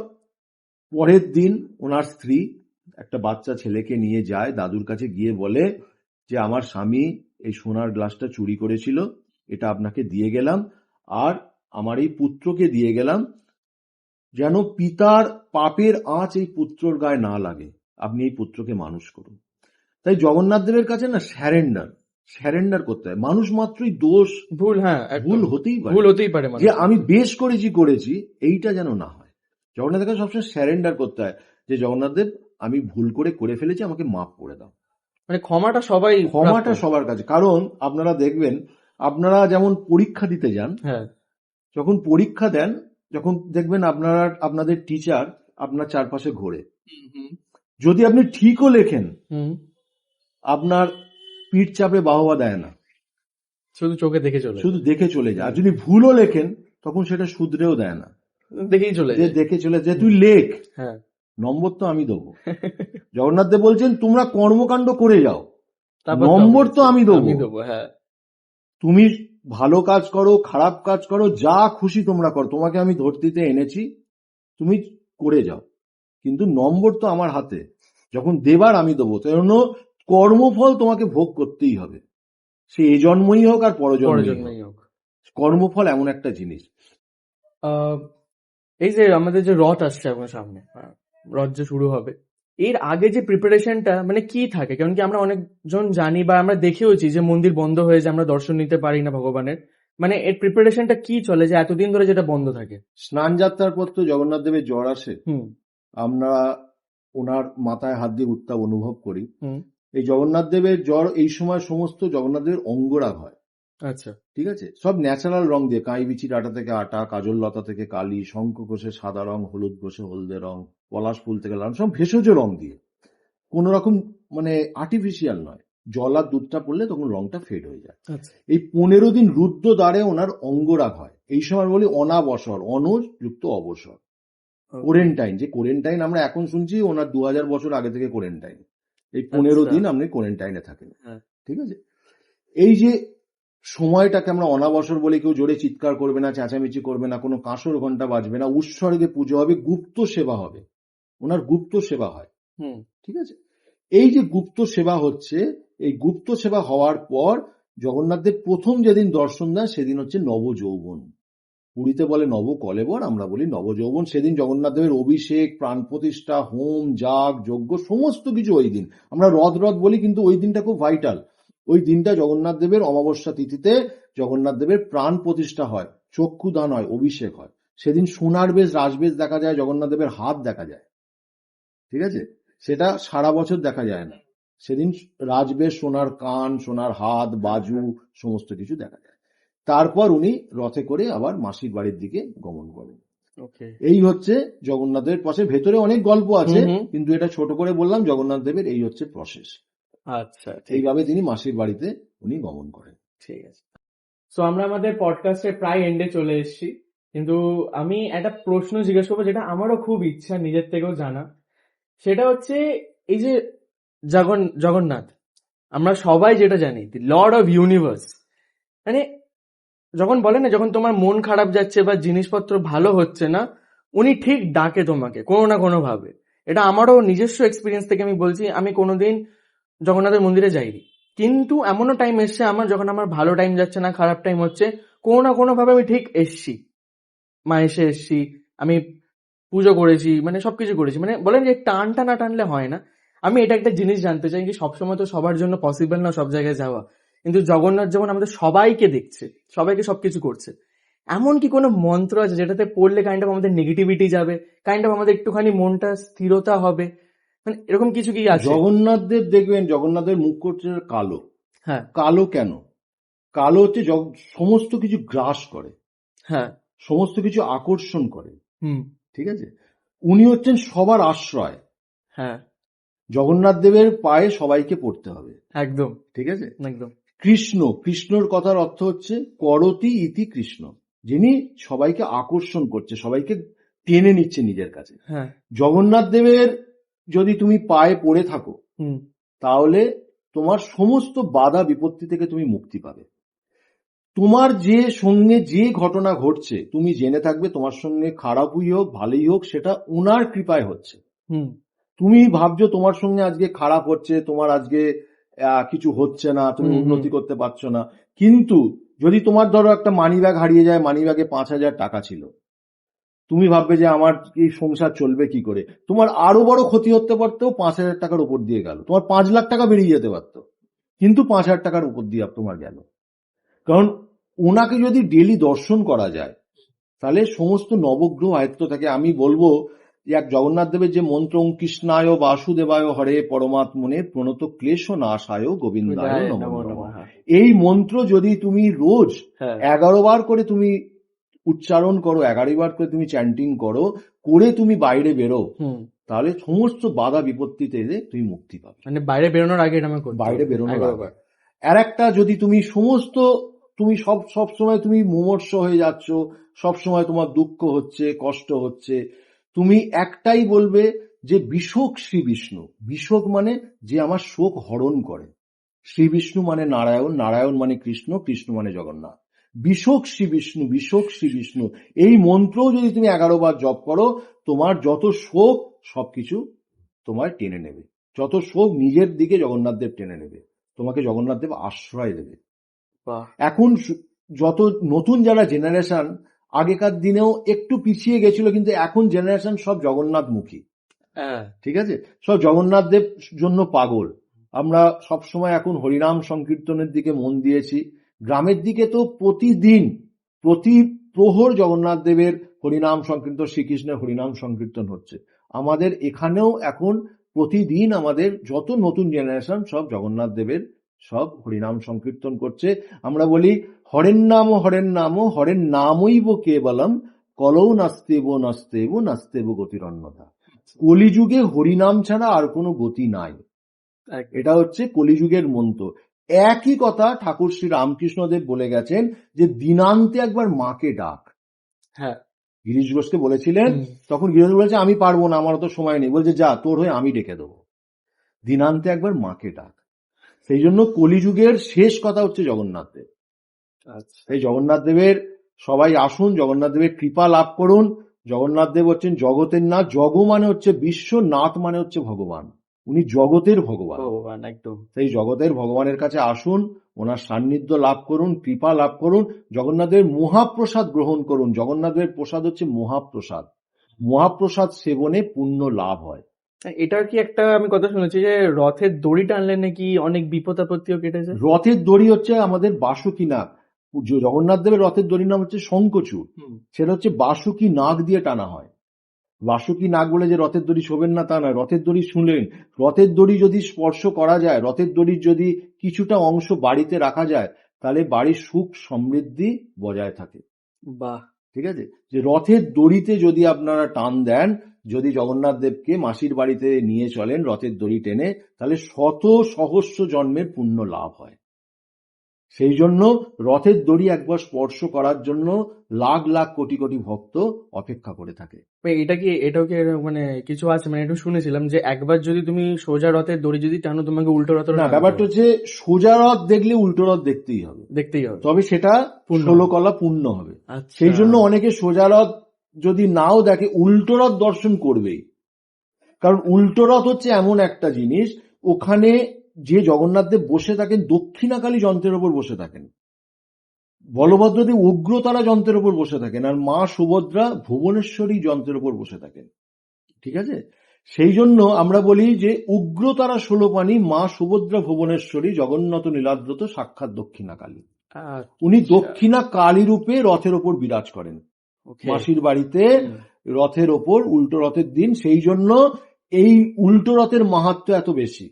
পরের দিন ওনার স্ত্রী একটা বাচ্চা ছেলেকে নিয়ে যায় দাদুর কাছে, গিয়ে বলে যে আমার স্বামী এই সোনার গ্লাসটা চুরি করেছিল, এটা আপনাকে দিয়ে গেলাম, আর আমার এই পুত্রকে দিয়ে গেলাম, যেন পিতার পাপের আঁচ এই পুত্রর গায়ে না লাগে, আপনি এই পুত্রকে মানুষ করুন। তাই জগন্নাথ দেবের কাছে না স্যারেন্ডার করতে হয়। মানুষ মাত্রই দোষ, ভুল, হ্যাঁ ভুল হতেই পারে, মানে যে আমি বেশ করেছি এইটা যেন না হয়। জগন্নাথের কাছে সবসময় স্যারেন্ডার করতে হয়, যে জগন্নাথ দেব আমি ভুল করে ফেলেছি, আমাকে মাফ করে দাও। মানে ক্ষমাটা সবার কাছে। কারণ আপনারা দেখবেন, আপনারা যেমন পরীক্ষা দিতে যান, হ্যাঁ, যখন পরীক্ষা দেন, যখন দেখবেন আপনাদের টিচার আপনার চারপাশে ঘোরে, যদি আপনি ঠিকও লেখেন আপনার পিঠ চাপে বাহবা দেয় না, শুধু চোখে শুধু দেখে চলে যায়। আর যদি ভুলও লেখেন তখন সেটা শুধরেও দেয় না, দেখে চলে যে তুই লেখ, হ্যাঁ নম্বর তো আমি দেবো। জগন্নাথ দেব বলছেন তোমরা কর্মকাণ্ড করে যাও, নম্বর তো আমি দেবো। হ্যাঁ, তুমি ভালো কাজ করো, খারাপ কাজ করো, যা খুশি তোমরা করো, তোমাকে আমি ধরতিতে এনেছি, তুমি করে যাও, কিন্তু নম্বর তো আমার হাতে, যখন দেবার আমি দেবো। তাই জন্য কর্মফল তোমাকে ভোগ করতেই হবে, সে এ জন্মই হোক আর পরজন্মই হোক। কর্মফল এমন একটা জিনিস। এই যে আমাদের যে রথ আসছে এখন সামনে, রথ যে শুরু হবে, এর আগে যে প্রিপারেশনটা মানে কি থাকে? কারণ কি আমরা অনেকজন জানি বা আমরা দেখেওছি যে মন্দির বন্ধ হয়ে যায়, আমরা দর্শন নিতে পারি না ভগবানের, মানে এর প্রিপারেশনটা কি চলে যে এতদিন ধরে যেটা বন্ধ থাকে? স্নান যাত্রার পর তো জগন্নাথ দেবের জ্বর আসে, হুম আমরা ওনার মাথায় হাত দিয়ে উত্তাপ অনুভব করি। হুম এই জগন্নাথ দেবের জ্বর এই সময় সমস্ত জগন্নাথ দেবের অঙ্গরাগ হয়, আচ্ছা ঠিক আছে? সব ন্যাচারাল রং দিয়ে, কাঁই বিচির আটা থেকে আটা, কাজল লতা থেকে কালি, শঙ্খ ঘষে সাদা রং, হলুদ ঘষে হলদে রং, পলাশ ফুল থেকে লাল, সব ভেষজ রং দিয়ে, কোন রকম মানে আর্টিফিশিয়াল নয়। জল আর দুধটা পড়লে তখন রংটা ফেড হয়ে যায়। আচ্ছা এই 15 দিন রুদ্র দ্বারে ওনার অঙ্গরাগ হয়। এই সময় বলি অনাবসর, অনজ যুক্ত অবসর, কোরেন্টাইন। যে কোরেন্টাইন আমরা এখন শুনছি, ওনার 2000 বছর আগে থেকে কোরেন্টাইন। এই 15 আচ্ছা। দিন আপনি কোরেন্টাইনে থাকেন, হ্যাঁ। ঠিক আছে? এই যে সময়টাকে আমরা অনাবসর বলে, কেউ জোরে চিৎকার করবে না, চেঁচামেচি করবে না, কোনো কাঁসর ঘন্টা বাজবে না, উৎসর্গে পুজো হবে, গুপ্ত সেবা হবে, ওনার গুপ্ত সেবা হয়, হুম ঠিক আছে? এই যে গুপ্ত সেবা হচ্ছে, এই গুপ্ত সেবা হওয়ার পর জগন্নাথদেব প্রথম যেদিন দর্শন দেন সেদিন হচ্ছে নবযৌবন। পুরীতে বলে নব কলেবর, আমরা বলি নবযৌবন। সেদিন জগন্নাথদেবের অভিষেক, প্রাণ প্রতিষ্ঠা, হোম, যাগ, যজ্ঞ, সমস্ত কিছু ওই দিন। আমরা রথ রথ বলি, কিন্তু ওই দিনটা খুব ভাইটাল। ওই দিনটা জগন্নাথদেবের অমাবস্যা তিথিতে জগন্নাথদেবের প্রাণ প্রতিষ্ঠা হয়, চক্ষুদান হয়, অভিষেক হয়। সেদিন সোনার বেশ, রাজবেশ দেখা যায়, জগন্নাথদেবের হাত দেখা যায়, ঠিক আছে? সেটা সারা বছর দেখা যায় না। সেদিন রাজবেশ, সোনার কান, সোনার হাত, বাজু, সমস্ত কিছু দেখা যায়। তারপর উনি রথে করে আবার মাসির বাড়ির দিকে গমন করেন। ওকে এই হচ্ছে জগন্নাথের প্রসেস। ভেতরে অনেক গল্প আছে, হুম, হুম। কিন্তু এটা ছোট করে বললাম। জগন্নাথ দেবের এই হচ্ছে প্রসেস। আচ্ছা ঠিক এইভাবে তিনি মাসির বাড়িতে উনি গমন করেন। ঠিক আছে। তো আমরা আমাদের পডকাস্টের প্রায় এন্ডে চলে এসেছি, কিন্তু আমি একটা প্রশ্ন জিজ্ঞেস করবো যেটা আমারও খুব ইচ্ছা নিজের থেকেও জানা। সেটা হচ্ছে এই যে জগন্নাথ, আমরা সবাই যেটা জানি লর্ড অফ ইউনিভার্স, মানে যখন বলে না, যখন তোমার মন খারাপ যাচ্ছে বা জিনিসপত্র ভালো হচ্ছে না, উনি ঠিক ডাকে তোমাকে কোনো না কোনো ভাবে। এটা আমারও নিজস্ব এক্সপিরিয়েন্স থেকে আমি বলছি, আমি কোনোদিন জগন্নাথের মন্দিরে যাইনি, কিন্তু এমনও টাইম এসছে আমার, যখন আমার ভালো টাইম যাচ্ছে না, খারাপ টাইম হচ্ছে, কোনো না কোনো ভাবে আমি ঠিক এসছি, এসে এসছি, আমি পুজো করেছি, মানে সবকিছু করেছি। মানে বলেন যে টানটা না টানলে হয় না। আমি এটা একটা জিনিস জানতে চাই, কি সবসময় তো সবার জন্য পসিবল না সব জায়গায় যাওয়া, কিন্তু জগন্নাথ যেমন আমাদের সবাইকে দেখছে, সবাইকে সবকিছু করছে, এমন কি কোনো মন্ত্র আছে যেটাতে পড়লে কাইন্ড অফ আমাদের নেগেটিভিটি যাবে, কাইন্ড অফ আমাদের একটুখানি মনটা স্থিরতা হবে, মানে এরকম কিছু কি আছে? জগন্নাথ দেব দেখবেন, জগন্নাথের মুখ হচ্ছে কালো। হ্যাঁ কালো কেন? কালো হচ্ছে সমস্ত কিছু গ্রাস করে, হ্যাঁ সমস্ত কিছু আকর্ষণ করে, হুম ঠিক আছে? উনি হচ্ছেন সবার আশ্রয়। হ্যাঁ জগন্নাথ দেবের পায়ে সবাইকে পড়তে হবে, একদম ঠিক আছে? একদম কৃষ্ণ, কৃষ্ণর কথার অর্থ হচ্ছে করতি ইতি কৃষ্ণ, যিনি সবাইকে আকর্ষণ করছে, সবাইকে টেনে নিচ্ছে নিজের কাছে। হ্যাঁ জগন্নাথ দেবের যদি তুমি পায়ে পড়ে থাকো, হুম তাহলে তোমার সমস্ত বাধা বিপত্তি থেকে তুমি মুক্তি পাবে। তোমার যে সঙ্গে যে ঘটনা ঘটছে, তুমি জেনে থাকবে তোমার সঙ্গে খারাপই হোক ভালোই হোক, সেটা ওনার কৃপায় হচ্ছে। হুম তুমি ভাবছো তোমার সঙ্গে আজকে খারাপ হচ্ছে, তোমার আজকে কিছু হচ্ছে না, তুমি হুম, হুম। উন্নতি করতে পারছো না, কিন্তু যদি তোমার ধরো একটা মানি ব্যাগ হারিয়ে যায়, মানি ব্যাগে 5,000 টাকা ছিল, তুমি ভাববে যে আমার এই সংসার চলবে কি করে। তোমার আরো বড় ক্ষতি হতে পারতো, 5,000 টাকার উপর দিয়ে গেল, তোমার 5 লাখ টাকা বেরিয়ে যেতে পারতো, কিন্তু 5,000 টাকার উপর দিয়ে তোমার গেল। কারণ ওনাকে যদি ডেলি দর্শন করা যায়, তাহলে সমস্ত নবগ্রহ আয়ত্ত থাকে। আমি বলবো যে এক জগন্নাথ দেবের যে মন্ত্র, ওম কৃষ্ণায় বাসুদেবায় হরে পরমাত্মনে প্রণত ক্লেশ নাশায় গোবিন্দায় নমো নমঃ, এই মন্ত্র যদি তুমি রোজ হ্যাঁ 11 বার করে তুমি উচ্চারণ করো, 11 বার করে তুমি চ্যান্টিং করো, করে তুমি বাইরে বেরো, হুম তাহলে সমস্ত বাধা বিপত্তি থেকে তুমি মুক্তি পাবে। মানে বাইরে বেরোনোর আগে এটা আমার করতে বাইরে হবে। বেরোনোর 11 আগে। বার। আর একটা, যদি তুমি সমস্ত, তুমি সব সময় তুমি মুমূর্ষ হয়ে যাচ্ছ, সব সময় তোমার দুঃখ হচ্ছে, কষ্ট হচ্ছে, তুমি একটাই বলবে যে বিশোক শ্রী বিষ্ণু। বিশোক মানে যে আমার শোক হরণ করে। শ্রী বিষ্ণু মানে নারায়ণ, নারায়ণ মানে কৃষ্ণ, কৃষ্ণ মানে জগন্নাথ। বিশোক শ্রী বিষ্ণু, বিশোক শ্রী বিষ্ণু, এই মন্ত্রও যদি তুমি 11 বার জপ করো, তোমার যত শোক সবকিছু তোমার টেনে নেবে। যত শোক নিজের দিকে জগন্নাথ দেব টেনে নেবে, তোমাকে জগন্নাথ দেব আশ্রয় দেবে। বাহ এখন যত নতুন যারা জেনারেশন, আগেকার দিনেও একটু পিছিয়ে গেছিল, কিন্তু এখন জেনারেশন সব জগন্নাথমুখী, হ্যাঁ ঠিক আছে? সব জগন্নাথ দেব জন্য পাগল। আমরা সব সময় এখন হরিনাম সংকীর্তনের দিকে মন দিয়েছি, গ্রামের দিকে তো প্রতিদিন প্রতি প্রহর জগন্নাথ দেবের হরিনাম সংকীর্তন, শ্রীকৃষ্ণের হরিনাম সংকীর্তন হচ্ছে। আমাদের এখানেও এখন প্রতিদিন আমাদের যত নতুন জেনারেশন সব জগন্নাথ দেবের সব হরিনাম সংকীর্তন করছে। আমরা বলি হরেন নাম হরেন নাম হরেন নামইব কেবলম কলৌ নাস্তেব নাস্তেব নাস্তেব গতিরন্যথা। কলিযুগে হরিনাম ছাড়া আর কোনো গতি নাই, এটা হচ্ছে কলিযুগের মন্ত্র। একই কথা ঠাকুর শ্রী রামকৃষ্ণদেব বলে গেছেন যে দিনান্তে একবার মাকে ডাক। হ্যাঁ, গিরিশ ঘোষকে বলেছিলেন, তখন গিরিশ ঘোষ বলেছে আমি পারবো না, আমার অত সময় নেই। বলছে যা, তোর হয়ে আমি ডেকে দেবো। দিনান্তে একবার মাকে ডাক। সেই জন্য কলিযুগের শেষ কথা হচ্ছে জগন্নাথ দেব। এই জগন্নাথ দেবের সবাই আসুন, জগন্নাথ দেবের কৃপা লাভ করুন। জগন্নাথ দেব হচ্ছেন জগতের নাথ। জগ মানে হচ্ছে বিশ্ব, নাথ মানে হচ্ছে ভগবান। উনি জগতের ভগবান। ভগবান একদম। সেই জগতের ভগবানের কাছে আসুন, ওনার সান্নিধ্য লাভ করুন, কৃপা লাভ করুন, জগন্নাথের মহাপ্রসাদ গ্রহণ করুন। জগন্নাথের প্রসাদ হচ্ছে মহাপ্রসাদ। মহাপ্রসাদ সেবনে পুণ্য লাভ হয়। এটা কি একটা আমি কথা শুনেছি যে রথের দড়ি টানলে নাকি অনেক বিপদ আপত্তিও কেটেছে। রথের দড়ি হচ্ছে আমাদের বাসুকী নাগ। জগন্নাথ দেবের রথের দড়ির নাম হচ্ছে শঙ্খচূড়। সেটা হচ্ছে বাসুকী নাগ দিয়ে টানা হয়। বাসুকী নাগ বলে যে রথের দড়ি শোবেন না তা নয়। রথের দড়ি শুনলেন, রথের দড়ি যদি স্পর্শ করা যায়, রথের দড়ির যদি কিছুটা অংশ বাড়িতে রাখা যায়, তাহলে বাড়ির সুখ সমৃদ্ধি বজায় থাকে। বাহ, ঠিক আছে, যে রথের দড়িতে যদি আপনারা টান দেন, যদি জগন্নাথ দেবকে মাসির বাড়িতে নিয়ে চলেন রথের দড়ি টেনে, তাহলে শত সহস্র জন্মের পুণ্য লাভ হয়। সেই জন্য রথের দড়ি একবার স্পর্শ করার জন্য লাখ লাখ কোটি কোটি ভক্ত অপেক্ষা করে থাকে। এটাও কি মানে কিছু আছে? মানে একটু শুনেছিলাম যে একবার যদি তুমি সোজা রথের দড়ি যদি টানো, তোমাকে উল্টো রথ না, ব্যাপারটা হচ্ছে সোজা রথ দেখলে উল্টো রথ দেখতেই হবে, তবে সেটা পূর্ণ। 16 কলা পূর্ণ হবে। আচ্ছা। সেই জন্য অনেকে সোজা রথ যদি নাও দেখে, উল্টো রথ দর্শন করবেই। কারণ উল্টো রথ হচ্ছে এমন একটা জিনিস, ওখানে যে জগন্নাথ দেব বসে থাকেন দক্ষিণাকালী যন্ত্রের ওপর বসে থাকেন, বলভদ্রদেব উগ্রতারা যন্ত্রের ওপর বসে থাকেন, আর মা সুভদ্রা ভুবনেশ্বরী যন্ত্রের ওপর বসে থাকেন। ঠিক আছে, সেই জন্য আমরা বলি যে উগ্রতারা 16 পানি, মা সুভদ্রা ভুবনেশ্বরী, জগন্নাথ নীলাদ্রত সাক্ষাৎ দক্ষিণাকালী। উনি দক্ষিণা কালী রূপে রথের ওপর বিরাজ করেন মাসির বাড়িতে রথের ওপর উল্টো রথের দিন। সেই জন্য এই উল্টো রথের মাহাত্ম্য এত বেশি।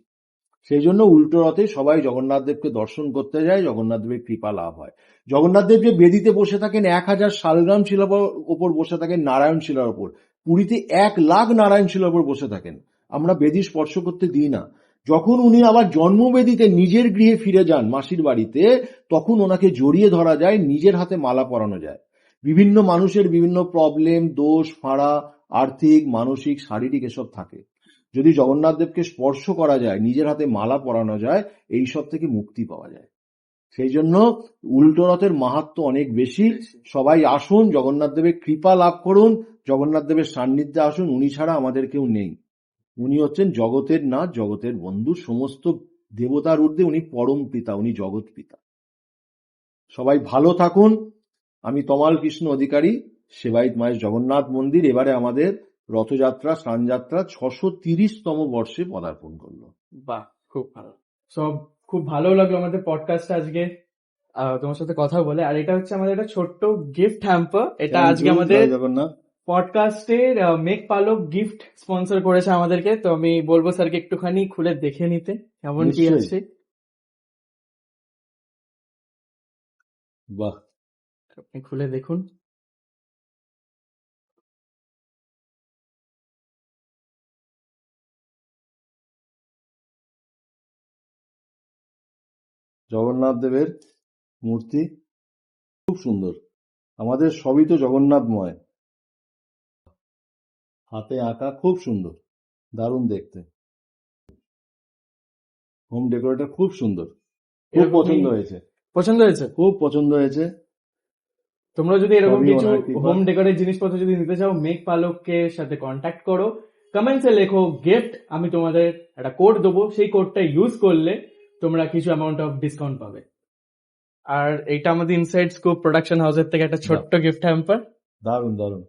সেই জন্য উল্টো রথে সবাই জগন্নাথ দেবকে দর্শন করতে যায়, জগন্নাথ দেবের কৃপা লাভ হয়। জগন্নাথ দেব যে বেদিতে বসে থাকেন 1000 শালগ্রাম শিলার ওপর বসে থাকেন, নারায়ণ শিলার ওপর। পুরীতে 1 লাখ নারায়ণ শিলার ওপর বসে থাকেন, আমরা বেদি স্পর্শ করতে দিই না। যখন উনি আবার জন্মবেদিতে নিজের গৃহে ফিরে যান মাসির বাড়িতে, তখন ওনাকে জড়িয়ে ধরা যায়, নিজের হাতে মালা পরানো যায়। বিভিন্ন মানুষের বিভিন্ন প্রবলেম, দোষ, ফাঁড়া, আর্থিক, মানসিক, শারীরিক এসব থাকে। যদি জগন্নাথ দেবকে স্পর্শ করা যায়, নিজের হাতে মালা পরানো যায়, এই সব থেকে মুক্তি পাওয়া যায়। সেই জন্য উল্টো রথের মাহাত্ম্য অনেক বেশি। সবাই আসুন, জগন্নাথ দেবের কৃপা লাভ করুন, জগন্নাথ দেবের সান্নিধ্যে আসুন। উনি ছাড়া আমাদের কেউ নেই। উনি হচ্ছেন জগতের নাথ, জগতের বন্ধু, সমস্ত দেবতার ঊর্ধ্বে উনি পরম পিতা, উনি জগৎ পিতা। সবাই ভালো থাকুন। আমি তমাল কৃষ্ণ অধিকারী, সেবায়িত মায়ের জগন্নাথ মন্দির এবারে আমাদের রথযাত্রা, স্নানযাত্রা 630তম বর্ষে পদার্পণ করলো। বাহ, খুব ভালো। সব খুব ভালো লাগলো আমাদের পডকাস্টটা আজকে তোমার সাথে কথা বলে। আর এটা হচ্ছে আমাদের একটা ছোট্ট গিফট হ্যাম্পার। এটা আজকে আমাদের জগন্নাথ পডকাস্টের মেক পালক গিফট স্পন্সর করেছে আমাদেরকে। তো আমি বলবো স্যারকে একটুখানি খুলে দেখে নিতে কেমন কি নিশ্চয়ই। আছে। বাহ, আপনি খুলে দেখুন। জগন্নাথ দেবের মূর্তি খুব সুন্দর। আমাদের সবই তো জগন্নাথময়। হাতে আঁকা, খুব সুন্দর, দারুণ দেখতে। হোম ডেকোরেটর খুব সুন্দর, খুব পছন্দ হয়েছে। পছন্দ হয়েছে? খুব পছন্দ হয়েছে। তোমরা যদি এরকম সবই কিছু ওনার কৃপা। হোম ডেকোরের জিনিসপত্র যদি নিতে চাও, মেক পালককে সাথে কন্ট্যাক্ট করো, কমেন্টসে লেখো গিফট। আমি তোমাদের একটা কোড দেবো, সেই কোডটা ইউজ করলে তোমরা কিছু অ্যামাউন্ট অফ ডিসকাউন্ট পাবে। আর এইটা আমাদের ইনসাইড স্কুপ প্রোডাকশন হাউসের থেকে একটা ছোট্ট গিফট হ্যাম্পার। দারুণ দারুণ।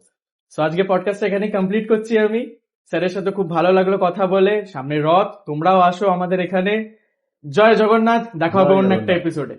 সো আজকে পডকাস্টটা এখানে কমপ্লিট করছি আমি। স্যারের সাথে খুব ভালো লাগলো কথা বলে। সামনে রথ, তোমরাও আসো আমাদের এখানে। জয় জগন্নাথ, দেখা হবে জয় অন্য একটা জগন্নাথ। এপিসোডে।